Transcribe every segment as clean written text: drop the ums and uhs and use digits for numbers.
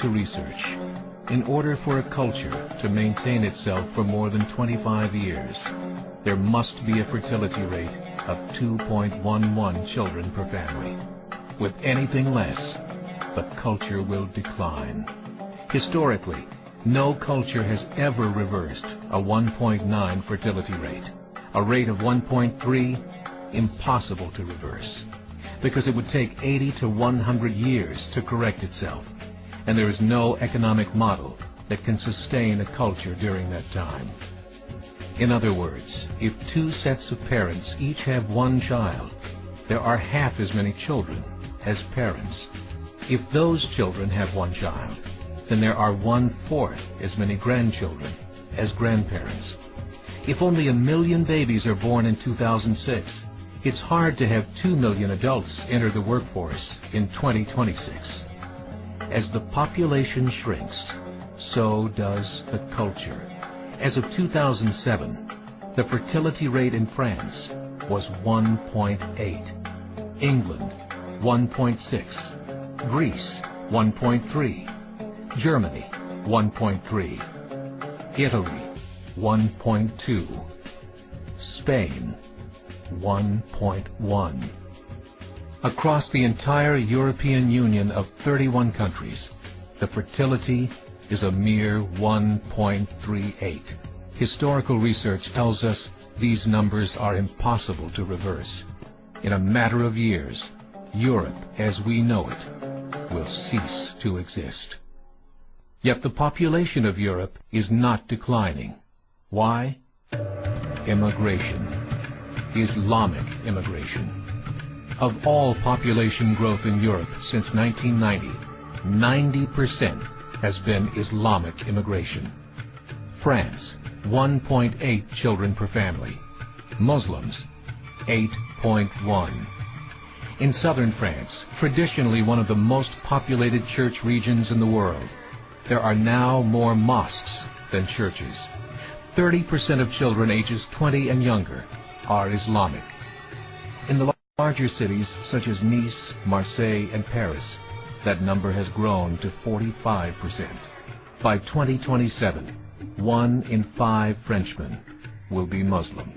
to research. In order for a culture to maintain itself for more than 25 years, there must be a fertility rate of 2.11 children per family. With anything less, the culture will decline. Historically, no culture has ever reversed a 1.9 fertility rate. A rate of 1.3, impossible to reverse, because it would take 80 to 100 years to correct itself, and there is no economic model that can sustain a culture during that time. In other words, if two sets of parents each have one child, there are half as many children as parents. If those children have one child, then there are 1/4 as many grandchildren as grandparents. If only 1 million babies are born in 2006, it's hard to have 2 million adults enter the workforce in 2026. As the population shrinks, so does the culture. As of 2007, the fertility rate in France was 1.8, England 1.6, Greece 1.3, Germany 1.3, Italy 1.2, Spain 1.1. Across the entire European Union of 31 countries, the fertility is a mere 1.38. Historical research tells us these numbers are impossible to reverse. In a matter of years, Europe as we know it will cease to exist. Yet the population of Europe is not declining. Why? Immigration. Islamic immigration. Of all population growth in Europe since 1990, 90% has been Islamic immigration. France, 1.8 children per family. Muslims, 8.1. In southern France, traditionally one of the most populated church regions in the world, there are now more mosques than churches. 30% of children ages 20 and younger are Islamic. In the larger cities such as Nice, Marseille, and Paris, that number has grown to 45%. By 2027, 1 in 5 Frenchmen will be Muslim.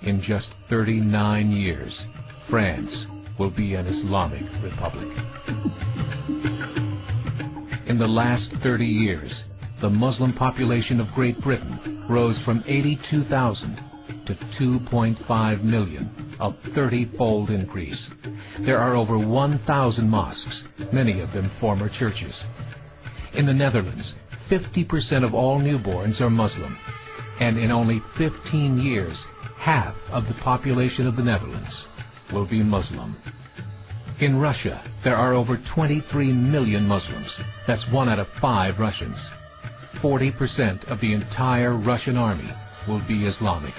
In just 39 years, France will be an Islamic republic. In the last 30 years, the Muslim population of Great Britain rose from 82,000 to 2.5 million, a 30-fold increase. There are over 1,000 mosques, many of them former churches. In the Netherlands, 50% of all newborns are Muslim, and in only 15 years, half of the population of the Netherlands will be Muslim. In Russia, there are over 23 million Muslims. That's 1 out of 5 Russians. 40% of the entire Russian army will be Islamic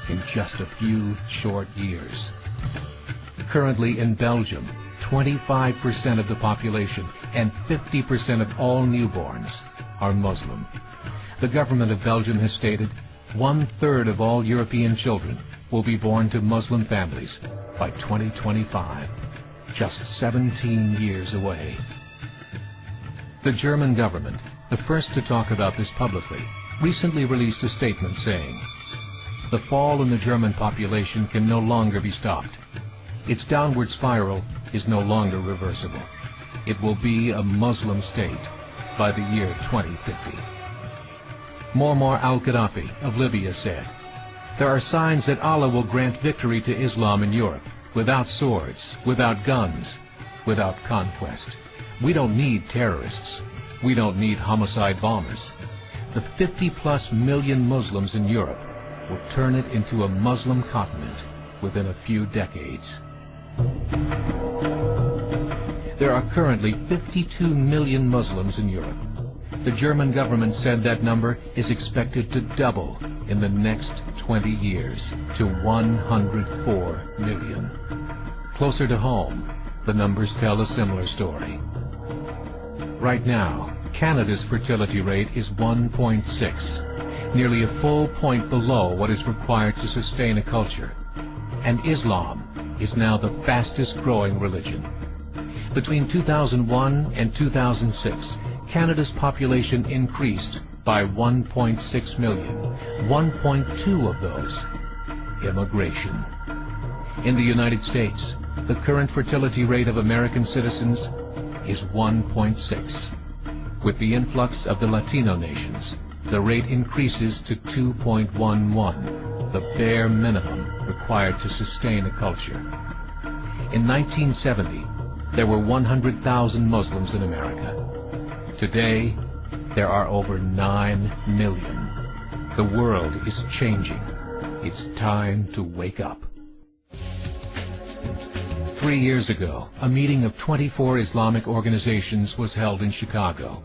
in just a few short years. Currently in Belgium, 25% of the population and 50% of all newborns are Muslim. The government of Belgium has stated 1/3 of all European children will be born to Muslim families by 2025, just 17 years away. The German government, the first to talk about this publicly, recently released a statement saying, "The fall in the German population can no longer be stopped. Its downward spiral is no longer reversible. It will be a Muslim state by the year 2050. Muammar al-Gaddafi of Libya said, "There are signs that Allah will grant victory to Islam in Europe, without swords, without guns, without conquest. We don't need terrorists. We don't need homicide bombers. The 50+ million Muslims in Europe will turn it into a Muslim continent within a few decades." There are currently 52 million Muslims in Europe. The German government said that number is expected to double in the next 20 years to 104 million. Closer to home, the numbers tell a similar story. Right now, Canada's fertility rate is 1.6, nearly a full point below what is required to sustain a culture. And Islam is now the fastest growing religion. Between 2001 and 2006, Canada's population increased by 1.6 million, 1.2 of those immigration. In the United States, the current fertility rate of American citizens is 1.6. With the influx of the Latino nations, the rate increases to 2.11, the bare minimum required to sustain a culture. In 1970, there were 100,000 Muslims in America. Today, there are over 9 million. The world is changing. It's time to wake up. 3 years ago, a meeting of 24 Islamic organizations was held in Chicago.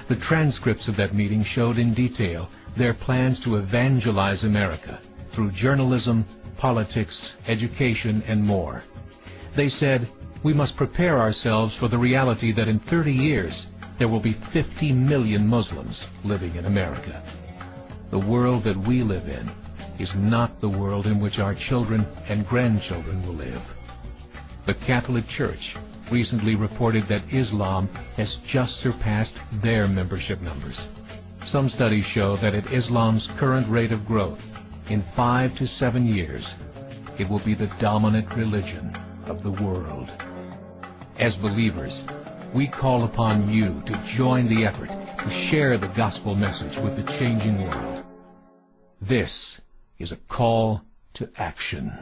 The transcripts of that meeting showed in detail their plans to evangelize America through journalism, politics, education, and more. They said, we must prepare ourselves for the reality that in 30 years, there will be 50 million Muslims living in America. The world that we live in is not the world in which our children and grandchildren will live. The Catholic Church recently reported that Islam has just surpassed their membership numbers. Some studies show that at Islam's current rate of growth, in 5 to 7 years, it will be the dominant religion of the world. As believers, we call upon you to join the effort to share the gospel message with the changing world. This is a call to action.